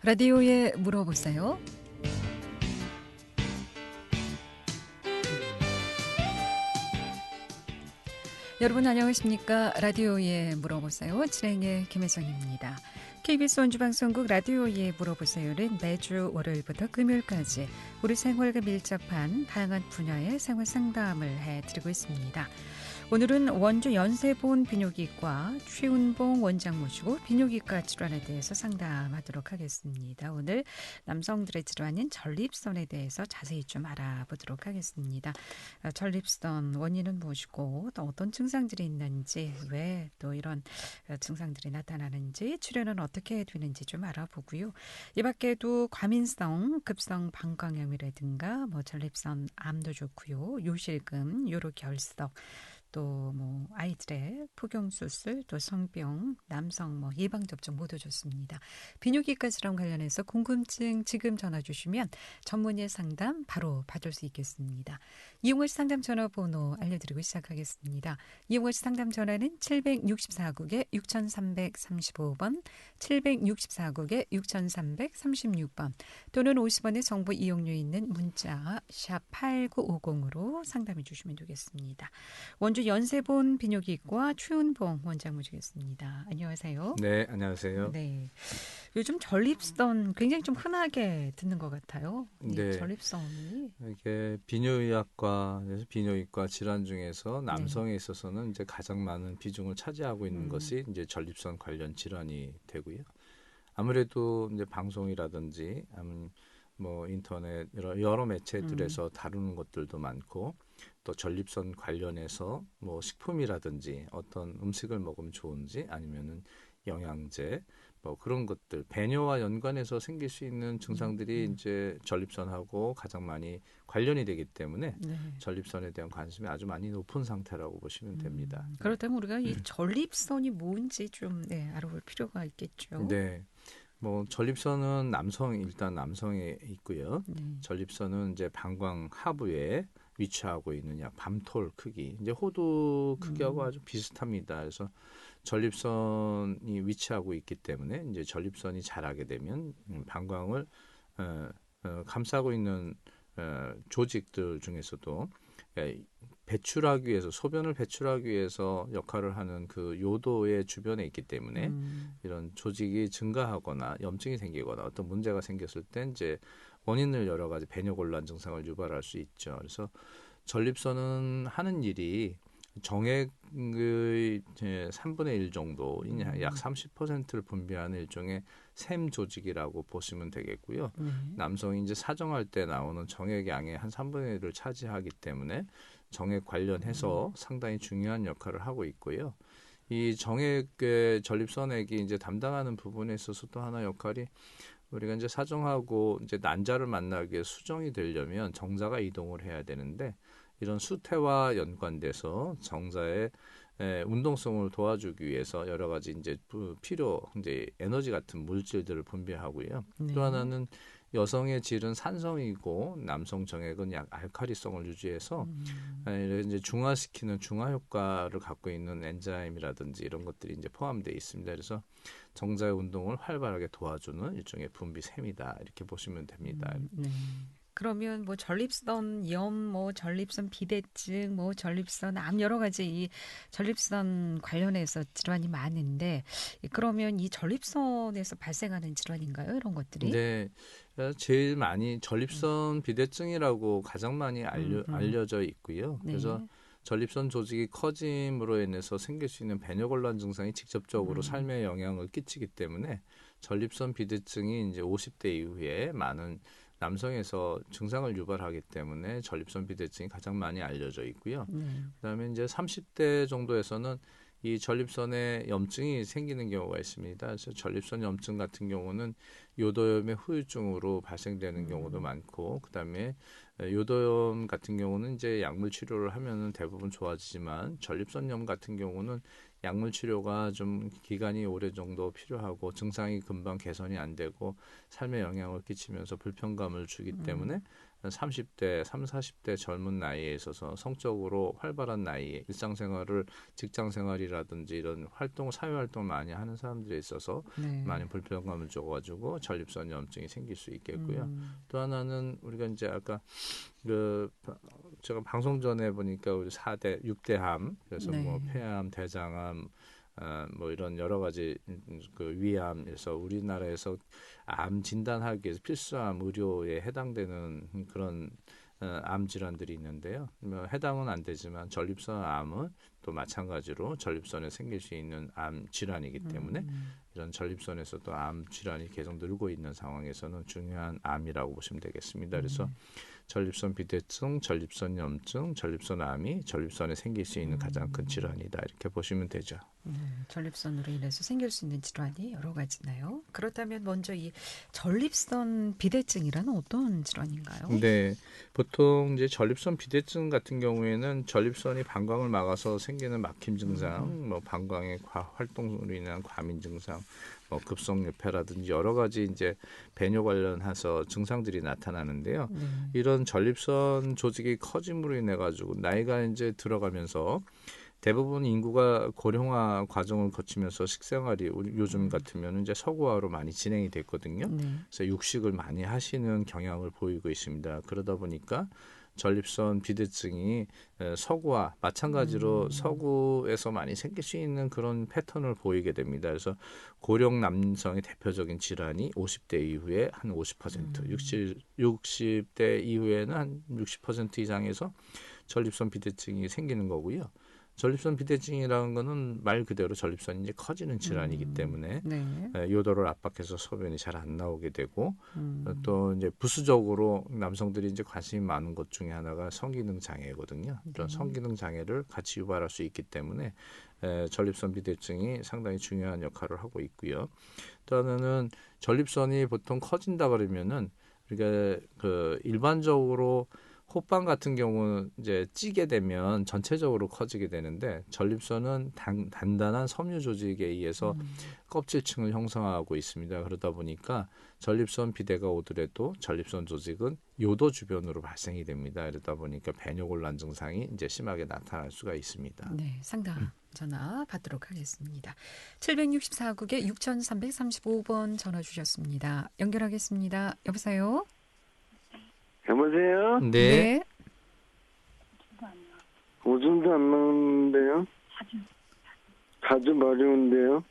라디오에 물어보세요. 여러분 안녕하십니까? 라디오에 물어보세요. 진행의 김혜정입니다. KBS 원주방송국 라디오에 물어보세요는 매주 월요일부터 금요일까지 우리 생활과 밀접한 다양한 분야의 생활 상담을 해드리고 있습니다. 오늘은 원주 연세본 비뇨기과 최운봉 원장 모시고 비뇨기과 질환에 대해서 상담하도록 하겠습니다. 오늘 남성들의 질환인 전립선에 대해서 자세히 좀 알아보도록 하겠습니다. 전립선 원인은 무엇이고 또 어떤 증상들이 있는지, 왜 또 이런 증상들이 나타나는지, 치료는 어떻게 되는지 좀 알아보고요. 이 밖에도 과민성, 급성 방광염이라든가 전립선 암도 좋고요. 요실금, 요로결석, 또 아이들의 포경수술, 또 성병, 남성 예방접종 모두 좋습니다. 비뇨기과 질환 관련해서 궁금증 지금 전화 주시면 전문의 상담 바로 받을 수 있겠습니다. 이용할 상담 전화번호 알려드리고 시작하겠습니다. 이용할 상담 전화는 764국에 6335번, 764국에 6336번 또는 50원의 정보 이용료 있는 문자 샵 8950으로 상담해 주시면 되겠습니다. 원주 연세본 비뇨기과 최운봉 원장 모시겠습니다. 안녕하세요. 네, 안녕하세요. 네, 요즘 전립선 굉장히 좀 흔하게 듣는 것 같아요. 네, 전립선이 이게 비뇨기과 질환 중에서 남성에 있어서는 이제 가장 많은 비중을 차지하고 있는 것이 이제 전립선 관련 질환이 되고요. 아무래도 이제 방송이라든지 인터넷 여러 매체들에서 다루는 것들도 많고, 또 전립선 관련해서 식품이라든지 어떤 음식을 먹으면 좋은지, 아니면은 영양제 그런 것들, 배뇨와 연관해서 생길 수 있는 증상들이 이제 전립선하고 가장 많이 관련이 되기 때문에 전립선에 대한 관심이 아주 많이 높은 상태라고 보시면 됩니다. 그렇다면 우리가 이 전립선이 뭔지 좀 알아볼 필요가 있겠죠. 네. 전립선은 일단 남성에 있고요. 전립선은 이제 방광 하부에 위치하고 있는 약 밤톨 크기, 이제 호두 크기하고 아주 비슷합니다. 그래서 전립선이 위치하고 있기 때문에 이제 전립선이 자라게 되면 방광을 감싸고 있는 조직들 중에서도 배출하기 위해서, 소변을 배출하기 위해서 역할을 하는 그 요도의 주변에 있기 때문에 이런 조직이 증가하거나 염증이 생기거나 어떤 문제가 생겼을 때 이제 원인을 여러 가지 배뇨곤란 증상을 유발할 수 있죠. 그래서 전립선은 하는 일이 정액의 3분의 1 정도, 약 30%를 분비하는 일종의 샘 조직이라고 보시면 되겠고요. 남성이 이제 사정할 때 나오는 정액 양의 한 3분의 1을 차지하기 때문에 정액 관련해서 상당히 중요한 역할을 하고 있고요. 이 정액의 전립선액이 이제 담당하는 부분에 있어서 또 하나 역할이, 우리가 이제 사정하고 이제 난자를 만나기 위해 수정이 되려면 정자가 이동을 해야 되는데, 이런 수태와 연관돼서 정자의 운동성을 도와주기 위해서 여러 가지 이제 이제 에너지 같은 물질들을 분비하고요. 또 하나는 여성의 질은 산성이고 남성 정액은 약 알칼리성을 유지해서 이제 중화시키는 중화 효과를 갖고 있는 엔자임이라든지 이런 것들이 이제 포함되어 있습니다. 그래서 정자의 운동을 활발하게 도와주는 일종의 분비샘이다, 이렇게 보시면 됩니다. 그러면 전립선 염, 전립선 비대증, 전립선 암, 여러 가지 이 전립선 관련해서 질환이 많은데, 그러면 이 전립선에서 발생하는 질환인가요? 이런 것들이? 네, 제일 많이 전립선 비대증이라고 가장 많이 알려져 있고요. 그래서 전립선 조직이 커짐으로 인해서 생길 수 있는 배뇨곤란 증상이 직접적으로 삶에 영향을 끼치기 때문에 전립선 비대증이 이제 50대 이후에 많은 남성에서 증상을 유발하기 때문에 전립선 비대증이 가장 많이 알려져 있고요. 그다음에 이제 30대 정도에서는 이 전립선에 염증이 생기는 경우가 있습니다. 그래서 전립선 염증 같은 경우는 요도염의 후유증으로 발생되는 경우도 많고, 그다음에 요도염 같은 경우는 이제 약물 치료를 하면은 대부분 좋아지지만, 전립선염 같은 경우는 약물 치료가 좀 기간이 오래 정도 필요하고 증상이 금방 개선이 안 되고 삶에 영향을 끼치면서 불편감을 주기 때문에 30대, 40대 젊은 나이에 있어서 성적으로 활발한 나이에 일상생활을 직장생활이라든지 이런 활동, 사회활동을 많이 하는 사람들에 있어서 네. 많은 불편감을 줘가지고 전립선염증이 생길 수 있겠고요. 또 하나는 우리가 이제 아까 제가 방송 전에 보니까 우리 4대, 6대암 그래서 네. 뭐 폐암, 대장암 뭐 이런 여러 가지 위암에서 우리나라에서 암 진단하기 위해서 필수암 의료에 해당되는 그런 암 질환들이 있는데요. 뭐 해당은 안 되지만 전립선 암은 또 마찬가지로 전립선에 생길 수 있는 암 질환이기 때문에 이런 전립선에서도 암 질환이 계속 늘고 있는 상황에서는 중요한 암이라고 보시면 되겠습니다. 그래서 전립선 비대증, 전립선염증, 전립선암이 전립선에 생길 수 있는 가장 큰 질환이다 이렇게 보시면 되죠. 전립선으로 인해서 생길 수 있는 질환이 여러 가지나요? 그렇다면 먼저 이 전립선 비대증이라는 어떤 질환인가요? 네, 보통 이제 전립선 비대증 같은 경우에는 전립선이 방광을 막아서 생기는 막힘 증상, 뭐 방광의 활동으로 인한 과민 증상, 뭐 급성유폐라든지 여러 가지 이제 배뇨 관련해서 증상들이 나타나는데요. 이런 전립선 조직이 커짐으로 인해 가지고 나이가 이제 들어가면서 대부분 인구가 고령화 과정을 거치면서 식생활이 요즘 같으면 이제 서구화로 많이 진행이 됐거든요. 그래서 육식을 많이 하시는 경향을 보이고 있습니다. 그러다 보니까 전립선 비대증이 서구화 마찬가지로 서구에서 많이 생길 수 있는 그런 패턴을 보이게 됩니다. 그래서 고령 남성의 대표적인 질환이 50대 이후에 한 50%, 60대 이후에는 한 60% 이상에서 전립선 비대증이 생기는 거고요. 전립선 비대증이라는 거는 말 그대로 전립선이 이제 커지는 질환이기 때문에 요도를 압박해서 소변이 잘 안 나오게 되고 또 이제 부수적으로 남성들이 이제 관심이 많은 것 중에 하나가 성기능 장애거든요. 그런 성기능 장애를 같이 유발할 수 있기 때문에 전립선 비대증이 상당히 중요한 역할을 하고 있고요. 또 하나는 전립선이 보통 커진다 그러면은 우리가 일반적으로 호빵 같은 경우는 이제 찌게 되면 전체적으로 커지게 되는데 전립선은 단단한 섬유 조직에 의해서 껍질층을 형성하고 있습니다. 그러다 보니까 전립선 비대가 오더라도 전립선 조직은 요도 주변으로 발생이 됩니다. 그러다 보니까 배뇨곤란 증상이 이제 심하게 나타날 수가 있습니다. 네, 상담 전화 받도록 하겠습니다. 764국에 6335번 전화 주셨습니다. 연결하겠습니다. 여보세요? 여보세요? 네. 오줌도 안 나오는데요? 자주 마려운데요?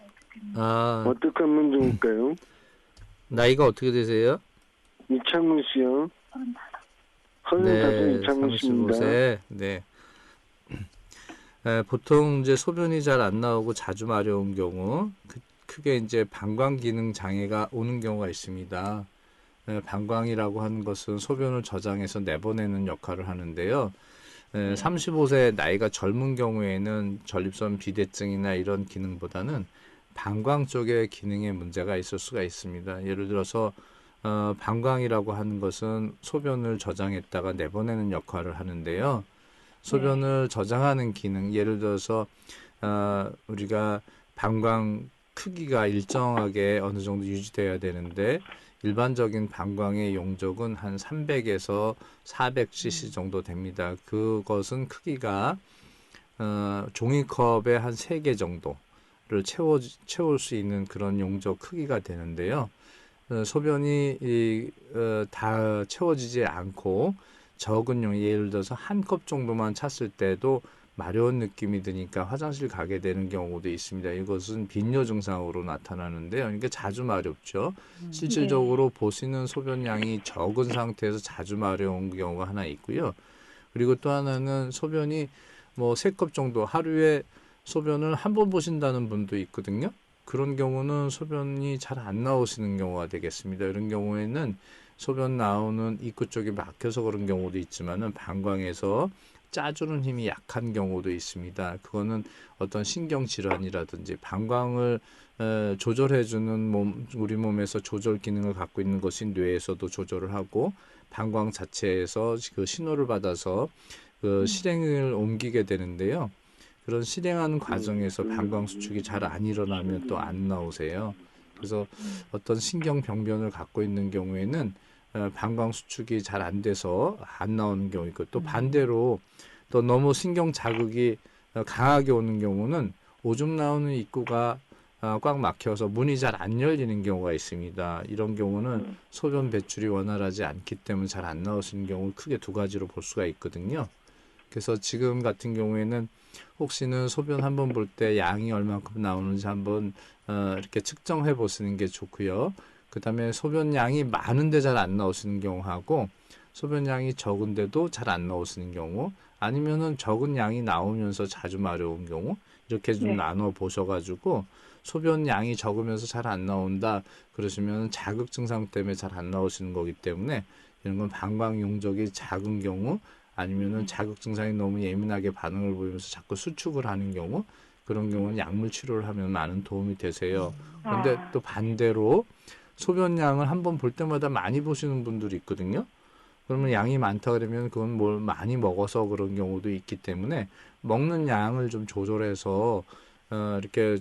어떻게 하면 좋을까요? 나이가 어떻게 되세요? 이창훈 씨요. 35 이창훈 씨입니다. 35세. 네. 보통 이제 소변이 잘 안 나오고 자주 마려운 경우 크게 이제 방광 기능 장애가 오는 경우가 있습니다. 방광이라고 하는 것은 소변을 저장해서 내보내는 역할을 하는데요. 35세 나이가 젊은 경우에는 전립선 비대증이나 이런 기능보다는 방광 쪽의 기능에 문제가 있을 수가 있습니다. 예를 들어서 방광이라고 하는 것은 소변을 저장했다가 내보내는 역할을 하는데요. 소변을 저장하는 기능, 예를 들어서 우리가 방광 크기가 일정하게 어느 정도 유지돼야 되는데 일반적인 방광의 용적은 한 300에서 400cc 정도 됩니다. 그것은 크기가 종이컵의 한 3개 정도를 채울 수 있는 그런 용적 크기가 되는데요. 소변이 다 채워지지 않고 적은 용, 예를 들어서 한 컵 정도만 찼을 때도 마려운 느낌이 드니까 화장실 가게 되는 경우도 있습니다. 이것은 빈뇨 증상으로 나타나는데요. 그러니까 자주 마렵죠. 실질적으로 보시는 소변량이 적은 상태에서 자주 마려운 경우가 하나 있고요. 그리고 또 하나는 소변이 뭐 3컵 정도 하루에 소변을 한 번 보신다는 분도 있거든요. 그런 경우는 소변이 잘 안 나오시는 경우가 되겠습니다. 이런 경우에는 소변 나오는 입구 쪽이 막혀서 그런 경우도 있지만은 방광에서 짜주는 힘이 약한 경우도 있습니다. 그거는 어떤 신경 질환이라든지 방광을 조절해주는 우리 몸에서 조절 기능을 갖고 있는 것이 뇌에서도 조절을 하고 방광 자체에서 그 신호를 받아서 그 실행을 옮기게 되는데요. 그런 실행하는 과정에서 방광 수축이 잘 안 일어나면 또 안 나오세요. 그래서 어떤 신경 병변을 갖고 있는 경우에는 방광 수축이 잘 안 돼서 안 나오는 경우 있고 또 반대로 또 너무 신경 자극이 강하게 오는 경우는 오줌 나오는 입구가 꽉 막혀서 문이 잘 안 열리는 경우가 있습니다. 이런 경우는 소변 배출이 원활하지 않기 때문에 잘 안 나오시는 경우 크게 두 가지로 볼 수가 있거든요. 그래서 지금 같은 경우에는 혹시는 소변 한번 볼 때 양이 얼마큼 나오는지 한번 이렇게 측정해 보시는 게 좋고요. 그 다음에 소변 양이 많은데 잘 안 나오시는 경우하고 소변 양이 적은데도 잘 안 나오시는 경우 아니면은 적은 양이 나오면서 자주 마려운 경우 이렇게 좀 나눠 보셔가지고 소변 양이 적으면서 잘 안 나온다 그러시면 자극 증상 때문에 잘 안 나오시는 거기 때문에 이런 건 방광 용적이 작은 경우 아니면은 자극 증상이 너무 예민하게 반응을 보이면서 자꾸 수축을 하는 경우 그런 경우는 약물 치료를 하면 많은 도움이 되세요. 그런데 또 반대로 소변 양을 한번 볼 때마다 많이 보시는 분들이 있거든요. 그러면 양이 많다 그러면 그건 뭘 많이 먹어서 그런 경우도 있기 때문에 먹는 양을 좀 조절해서 이렇게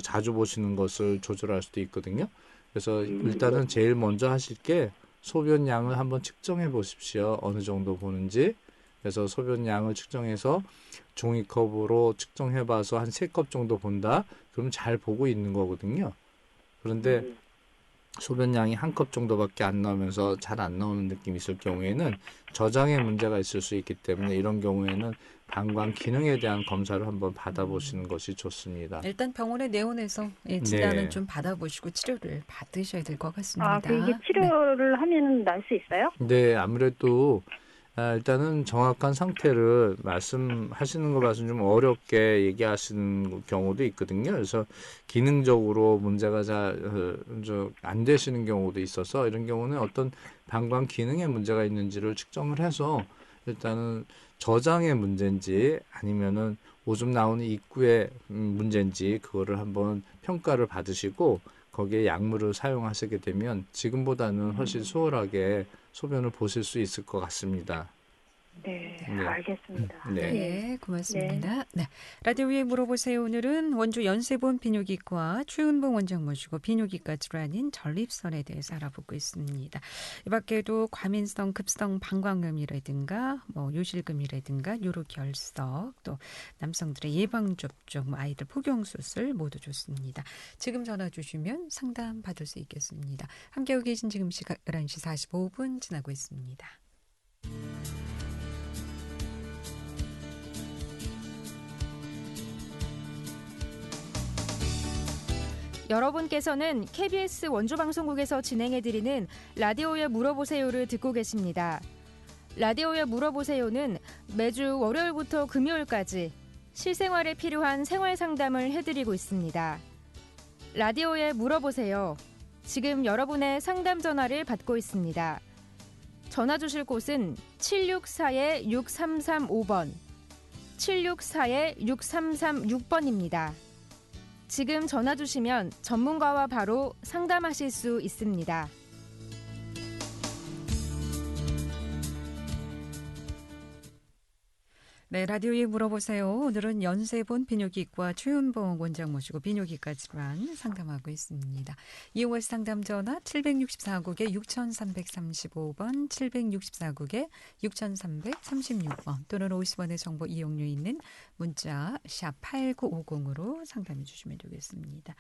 자주 보시는 것을 조절할 수도 있거든요. 그래서 일단은 제일 먼저 하실 게 소변 양을 한번 측정해 보십시오. 어느 정도 보는지. 그래서 소변 양을 측정해서 종이컵으로 측정해 봐서 한 3컵 정도 본다. 그러면 잘 보고 있는 거거든요. 그런데 소변량이 1컵 정도밖에 안 나오면서 잘 안 나오는 느낌이 있을 경우에는 저장에 문제가 있을 수 있기 때문에 이런 경우에는 방광 기능에 대한 검사를 한번 받아보시는 것이 좋습니다. 일단 병원에 내원해서 진단은 좀 받아보시고 치료를 받으셔야 될 것 같습니다. 이게 치료를 하면 날 수 있어요? 네, 아무래도 일단은 정확한 상태를 말씀하시는 거 봐서는 좀 어렵게 얘기하시는 경우도 있거든요. 그래서 기능적으로 문제가 잘 안 되시는 경우도 있어서 이런 경우는 어떤 방광 기능에 문제가 있는지를 측정을 해서 일단은 저장의 문제인지 아니면은 오줌 나오는 입구의 문제인지 그거를 한번 평가를 받으시고 거기에 약물을 사용하시게 되면 지금보다는 훨씬 수월하게 소변을 보실 수 있을 것 같습니다. 네, 알겠습니다. 네, 고맙습니다. 네. 라디오 위에 물어보세요. 오늘은 원주 연세본 비뇨기과 최은봉 원장 모시고 비뇨기과 질환인 전립선에 대해서 알아보고 있습니다. 이 밖에도 과민성 급성 방광염이라든가 요실금이라든가 요로결석 또 남성들의 예방접종 아이들 포경수술 모두 좋습니다. 지금 전화 주시면 상담 받을 수 있겠습니다. 함께하고 계신 지금 시각 11시 45분 지나고 있습니다. 여러분께서는 KBS 원주방송국에서 진행해드리는 라디오에 물어보세요를 듣고 계십니다. 라디오에 물어보세요는 매주 월요일부터 금요일까지 실생활에 필요한 생활 상담을 해드리고 있습니다. 라디오에 물어보세요. 지금 여러분의 상담 전화를 받고 있습니다. 전화 주실 곳은 764-6335번, 764-6336번입니다. 지금 전화 주시면 전문가와 바로 상담하실 수 있습니다. 네, 라디오에 물어보세요. 오늘은 연세본 비뇨기과 최은봉 원장 모시고 비뇨기과 질환 상담하고 있습니다. 이용할 상담 전화 764국에 6335번, 764국에 6336번 또는 50원의 정보 이용료 있는 문자 샵 8950으로 상담해 주시면 되겠습니다.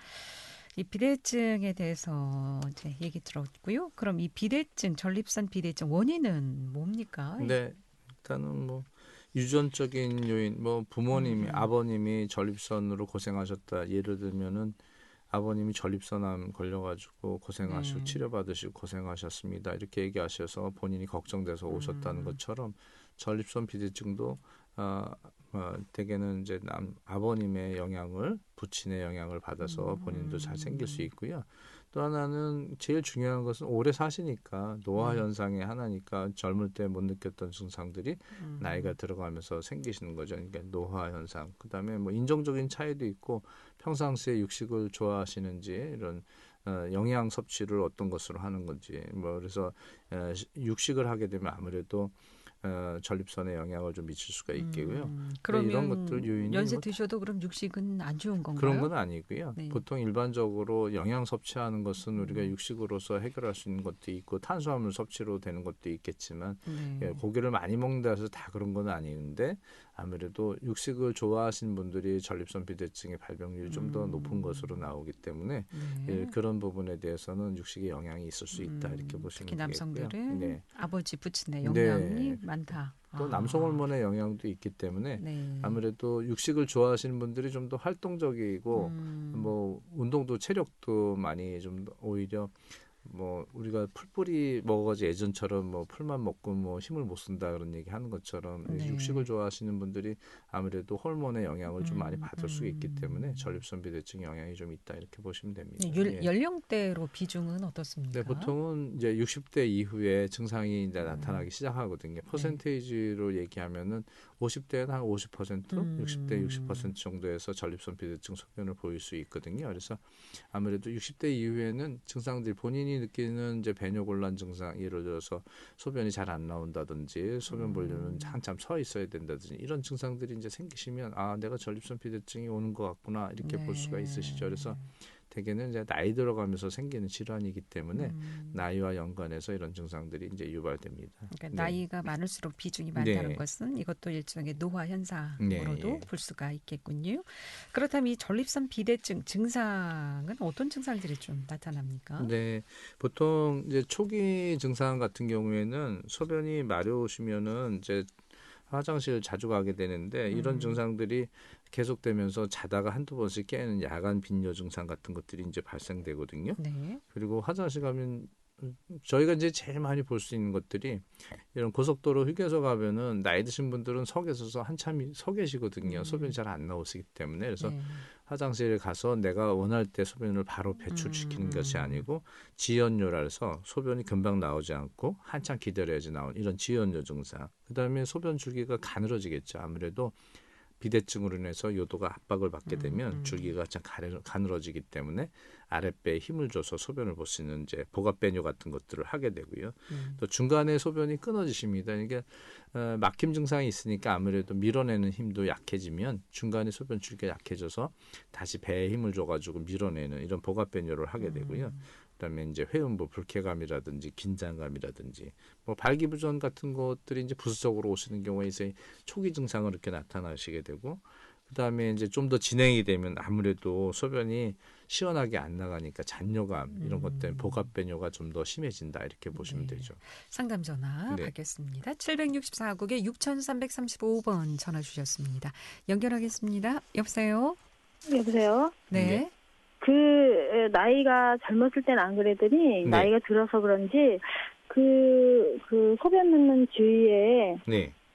이 비대증에 대해서 이제 얘기 들었고요. 그럼 이 비대증, 전립선 비대증 원인은 뭡니까? 네, 일단은 유전적인 요인, 부모님이, 아버님이 전립선으로 고생하셨다. 예를 들면은 아버님이 전립선암 걸려가지고 고생하시고 치료받으시고 고생하셨습니다. 이렇게 얘기하셔서 본인이 걱정돼서 오셨다는 것처럼 전립선 비대증도 대개는 이제 아버님의 영향을, 부친의 영향을 받아서 본인도 잘 생길 수 있고요. 또 하나는 제일 중요한 것은 오래 사시니까 노화 현상의 하나니까 젊을 때 못 느꼈던 증상들이 나이가 들어가면서 생기시는 거죠. 그러니까 노화 현상. 그다음에 인종적인 차이도 있고 평상시에 육식을 좋아하시는지 이런 영양 섭취를 어떤 것으로 하는 건지 그래서 육식을 하게 되면 아무래도 전립선에 영향을 좀 미칠 수가 있고요. 그러면 이런 것들 요인이 연세 드셔도 그럼 육식은 안 좋은 건가요? 그런 건 아니고요. 네. 보통 일반적으로 영양 섭취하는 것은 우리가 육식으로서 해결할 수 있는 것도 있고 탄수화물 섭취로 되는 것도 있겠지만 고기를 많이 먹는다 해서 다 그런 건 아닌데 아무래도 육식을 좋아하시는 분들이 전립선 비대증의 발병률이 좀 더 높은 것으로 나오기 때문에 그런 부분에 대해서는 육식에 영향이 있을 수 있다 이렇게 보시면 특히 남성들은 되겠고요. 아버지 부친의 영향이 많다. 또 남성 호르몬의 영향도 있기 때문에 아무래도 육식을 좋아하시는 분들이 좀 더 활동적이고 뭐 운동도 체력도 많이 좀 오히려 뭐 우리가 풀뿌리 먹어가지고 예전처럼 뭐 풀만 먹고 뭐 힘을 못 쓴다 그런 얘기 하는 것처럼 육식을 좋아하시는 분들이 아무래도 호르몬의 영향을 좀 많이 받을 수 있기 때문에 전립선 비대증 영향이 좀 있다 이렇게 보시면 됩니다. 연령대로 비중은 어떻습니까? 네, 보통은 이제 60대 이후에 증상이 이제 나타나기 시작하거든요. 퍼센테이지로 얘기하면은 50대는 한 50%, 60대 60% 정도에서 전립선 비대증 소견을 보일 수 있거든요. 그래서 아무래도 60대 이후에는 증상들이 본인이 느끼는 이제 배뇨곤란 증상, 예를 들어서 소변이 잘 안 나온다든지 소변 보려면 한참 서 있어야 된다든지 이런 증상들이 이제 생기시면 아 내가 전립선 비대증이 오는 것 같구나 이렇게 볼 수가 있으시죠. 그래서 대개는 이제 나이 들어가면서 생기는 질환이기 때문에 나이와 연관해서 이런 증상들이 이제 유발됩니다. 그러니까 나이가 많을수록 비중이 많다는 것은 이것도 일종의 노화 현상으로도 볼 수가 있겠군요. 그렇다면 이 전립선 비대증 증상은 어떤 증상들이 좀 나타납니까? 네, 보통 이제 초기 증상 같은 경우에는 소변이 마려우시면은 이제 화장실 자주 가게 되는데 이런 증상들이 계속되면서 자다가 한두 번씩 깨는 야간 빈뇨 증상 같은 것들이 이제 발생되거든요. 그리고 화장실 가면 저희가 이제 제일 많이 볼 수 있는 것들이 이런 고속도로 휴게소 가면은 나이 드신 분들은 서 계셔서 한참 서 계시거든요. 소변이 잘 안 나오시기 때문에 그래서 화장실에 가서 내가 원할 때 소변을 바로 배출시키는 것이 아니고 지연요라 해서 소변이 금방 나오지 않고 한참 기다려야지 나오는 이런 지연요 증상. 그다음에 소변 줄기가 가늘어지겠죠. 아무래도 비대증으로 인해서 요도가 압박을 받게 되면 줄기가 참 가늘어지기 때문에 아랫배에 힘을 줘서 소변을 볼 수 있는 이제 복압배뇨 같은 것들을 하게 되고요. 또 중간에 소변이 끊어지십니다. 이게 막힘 증상이 있으니까 아무래도 밀어내는 힘도 약해지면 중간에 소변 줄기가 약해져서 다시 배에 힘을 줘가지고 밀어내는 이런 복압배뇨를 하게 되고요. 그다음에 이제 회음부 불쾌감이라든지 긴장감이라든지 뭐 발기부전 같은 것들이 이제 부수적으로 오시는 경우에 이제 초기 증상을 이렇게 나타나시게 되고 그다음에 이제 좀 더 진행이 되면 아무래도 소변이 시원하게 안 나가니까 잔뇨감 이런 것 때문에 복압배뇨가 좀 더 심해진다 이렇게 보시면 되죠. 상담 전화 받겠습니다. 764국에 6335번 전화 주셨습니다. 연결하겠습니다. 여보세요? 여보세요? 네. 그 나이가 젊었을 때는 안 그랬더니 나이가 들어서 그런지 그 소변 넣는 주위에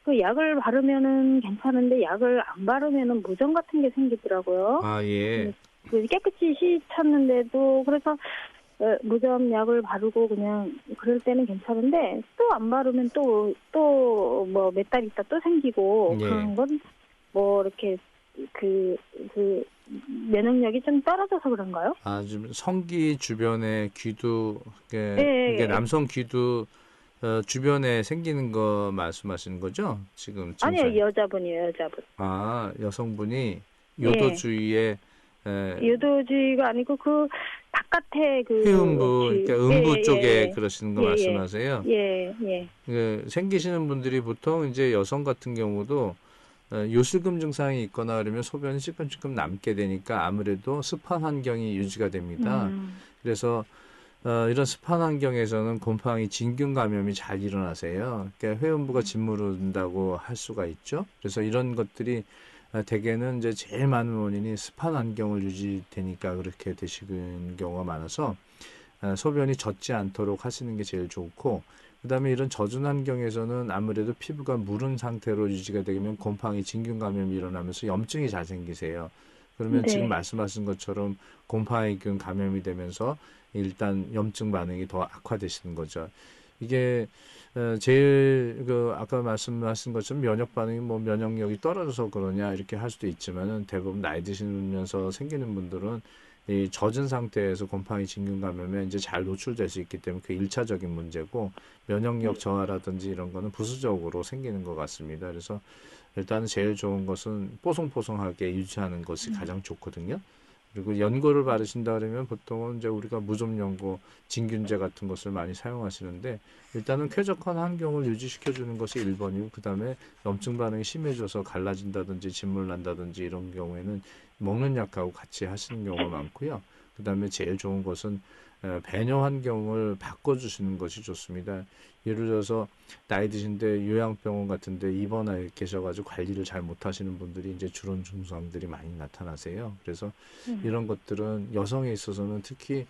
그 약을 바르면은 괜찮은데 약을 안 바르면은 무정 같은 게 생기더라고요. 아 예. 그 깨끗이 씻었는데도 그래서 무정 약을 바르고 그냥 그럴 때는 괜찮은데 또 안 바르면 또 뭐 몇 달 있다 또 생기고 그런 건 뭐 이렇게 그 면역력이 좀 떨어져서 그런가요? 아, 좀 성기 주변에 귀두 이게 남성 귀두 주변에 생기는 거 말씀하시는 거죠? 지금 아니요, 여자분이에요, 여자분. 아, 여성분이 요도 주위에 요도 주위가 아니고 그 바깥에 그 회음부, 그러니까 음부 쪽에 그러시는 거 말씀하세요? 예. 생기시는 분들이 보통 이제 여성 같은 경우도 요실금 증상이 있거나 그러면 소변이 찔끔찔끔 남게 되니까 아무래도 습한 환경이 유지가 됩니다. 그래서 이런 습한 환경에서는 곰팡이 진균 감염이 잘 일어나세요. 그러니까 회음부가 짓무른다고 할 수가 있죠. 그래서 이런 것들이 대개는 이제 제일 많은 원인이 습한 환경을 유지되니까 그렇게 되시는 경우가 많아서 소변이 젖지 않도록 하시는 게 제일 좋고 그다음에 이런 젖은 환경에서는 아무래도 피부가 무른 상태로 유지가 되면 곰팡이 진균 감염이 일어나면서 염증이 잘 생기세요. 그러면 지금 말씀하신 것처럼 곰팡이균 감염이 되면서 일단 염증 반응이 더 악화되시는 거죠. 이게 제일 아까 말씀하신 것처럼 면역 반응이 뭐 면역력이 떨어져서 그러냐 이렇게 할 수도 있지만은 대부분 나이 드시면서 생기는 분들은 이 젖은 상태에서 곰팡이 진균 감염에 이제 잘 노출될 수 있기 때문에 그 1차적인 문제고 면역력 저하라든지 이런 거는 부수적으로 생기는 것 같습니다. 그래서 일단은 제일 좋은 것은 뽀송뽀송하게 유지하는 것이 가장 좋거든요. 그리고 연고를 바르신다 그러면 보통은 이제 우리가 무좀 연고, 진균제 같은 것을 많이 사용하시는데 일단은 쾌적한 환경을 유지시켜 주는 것이 1번이고 그다음에 염증 반응이 심해져서 갈라진다든지 진물 난다든지 이런 경우에는 먹는 약하고 같이 하시는 경우가 많고요. 그다음에 제일 좋은 것은 배뇨 환경을 바꿔주시는 것이 좋습니다. 예를 들어서 나이 드신데 요양병원 같은데 입원해 계셔가지고 관리를 잘 못하시는 분들이 이제 주름 증상들이 많이 나타나세요. 그래서 이런 것들은 여성에 있어서는 특히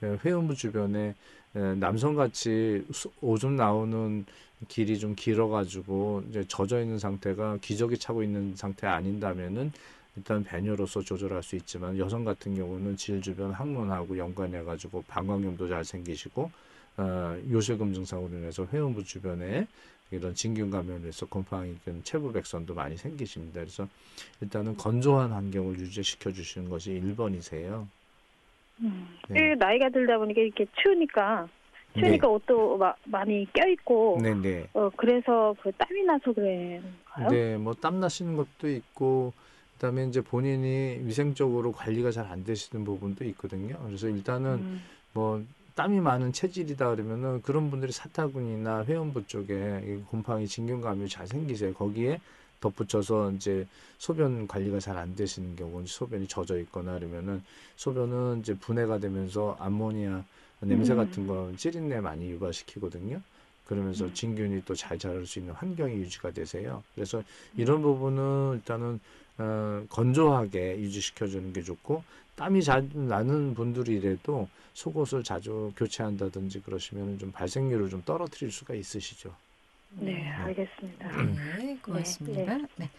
회음부 주변에 남성같이 오줌 나오는 길이 좀 길어가지고 이제 젖어 있는 상태가 기저귀 차고 있는 상태 아닌다면은 일단 배뇨로서 조절할 수 있지만 여성 같은 경우는 질 주변 항문하고 연관해 가지고 방광염도 잘 생기시고 요실금 증상으로 인해서 회음부 주변에 이런 진균 감염에서 곰팡이균 체부백선도 많이 생기십니다. 그래서 일단은 건조한 환경을 유지시켜 주시는 것이 1번이세요. 네. 나이가 들다 보니까 이렇게 추우니까 네. 옷도 많이 껴있고 네네. 그래서 그 땀이 나서 그런가요? 네, 뭐 땀 나시는 것도 있고 그다음에 이제 본인이 위생적으로 관리가 잘 안 되시는 부분도 있거든요. 그래서 일단은 뭐 땀이 많은 체질이다 그러면은 그런 분들이 사타구니나 회음부 쪽에 곰팡이 진균 감염이 잘 생기세요. 거기에 덧붙여서 이제 소변 관리가 잘 안 되시는 경우, 소변이 젖어 있거나 그러면은 소변은 이제 분해가 되면서 암모니아 냄새 같은 거 찌린내 많이 유발시키거든요. 그러면서 진균이 또 잘 자랄 수 있는 환경이 유지가 되세요. 그래서 이런 부분은 일단은 건조하게 유지시켜주는 게 좋고 땀이 잘 나는 분들이라도 속옷을 자주 교체한다든지 그러시면 좀 발생률을 좀 떨어뜨릴 수가 있으시죠. 네, 알겠습니다. 네, 고맙습니다. 네.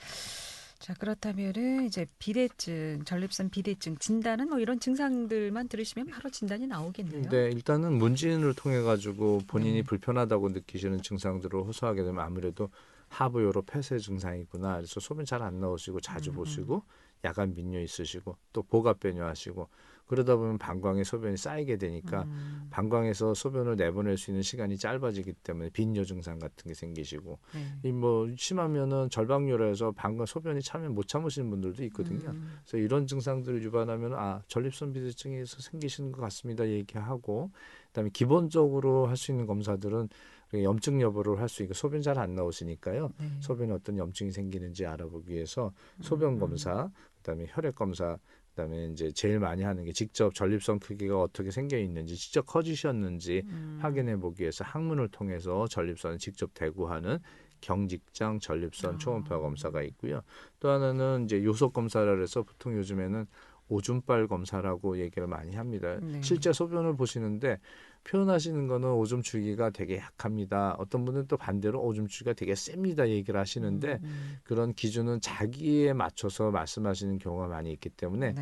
자, 그렇다면은 이제 비대증, 전립선 비대증 진단은 뭐 이런 증상들만 들으시면 바로 진단이 나오겠네요. 네, 일단은 문진을 통해 가지고 본인이 불편하다고 느끼시는 증상들을 호소하게 되면 아무래도 하부요로 폐쇄 증상이구나. 그래서 소변 잘 안 나오시고 자주 보시고 야간 민뇨 있으시고 또 보갑배뇨 하시고 그러다 보면 방광에 소변이 쌓이게 되니까 방광에서 소변을 내보낼 수 있는 시간이 짧아지기 때문에 빈뇨 증상 같은 게 생기시고 이 뭐 심하면은 절박뇨라해서 방광 소변이 차면 못 참으시는 분들도 있거든요. 그래서 이런 증상들을 유발하면 전립선 비대증에서 생기시는 것 같습니다 얘기하고 그다음에 기본적으로 할 수 있는 검사들은 염증 여부를 할 수 있고 소변 잘 안 나오시니까요. 소변에 어떤 염증이 생기는지 알아보기 위해서 소변 검사, 그다음에 혈액 검사, 그다음에 이제 제일 많이 하는 게 직접 전립선 크기가 어떻게 생겨 있는지 직접 커지셨는지 확인해 보기 위해서 항문을 통해서 전립선을 직접 대구하는 경직장 전립선 초음파 검사가 있고요. 또 하나는 이제 요속 검사라 해서 보통 요즘에는 오줌발 검사라고 얘기를 많이 합니다. 실제 소변을 보시는데 표현하시는 거는 오줌 줄기가 되게 약합니다. 어떤 분은 또 반대로 오줌 줄기가 되게 셉니다 얘기를 하시는데 그런 기준은 자기에 맞춰서 말씀하시는 경우가 많이 있기 때문에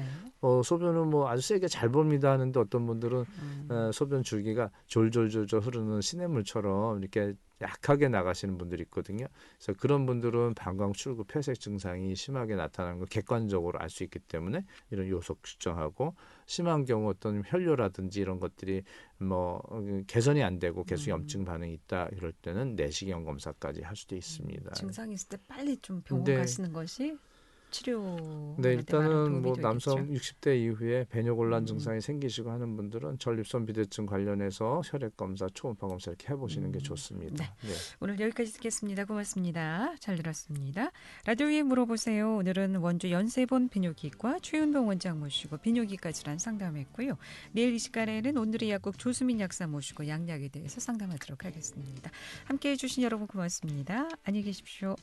소변은 뭐 아주 세게 잘 봅니다 하는데 어떤 분들은 소변 줄기가 졸졸졸졸 흐르는 시냇물처럼 이렇게 약하게 나가시는 분들이 있거든요. 그래서 그런 분들은 방광 출구 폐색 증상이 심하게 나타나는 걸 객관적으로 알 수 있기 때문에 이런 요속 측정하고 심한 경우 어떤 혈뇨라든지 이런 것들이 뭐 개선이 안 되고 계속 염증 반응이 있다 이럴 때는 내시경 검사까지 할 수도 있습니다. 증상이 있을 때 빨리 좀 병원 가시는 것이 치료. 네, 일단은 뭐 남성 60대 이후에 배뇨곤란 증상이 생기시고 하는 분들은 전립선 비대증 관련해서 혈액 검사, 초음파 검사 이렇게 해보시는 게 좋습니다. 네. 오늘 여기까지 듣겠습니다. 고맙습니다. 잘 들었습니다. 라디오에 물어보세요. 오늘은 원주 연세본 비뇨기과 최윤봉 원장 모시고 비뇨기과 질환 상담했고요. 내일 이 시간에는 오늘의 약국 조수민 약사 모시고 양약에 대해서 상담하도록 하겠습니다. 함께해 주신 여러분 고맙습니다. 안녕히 계십시오.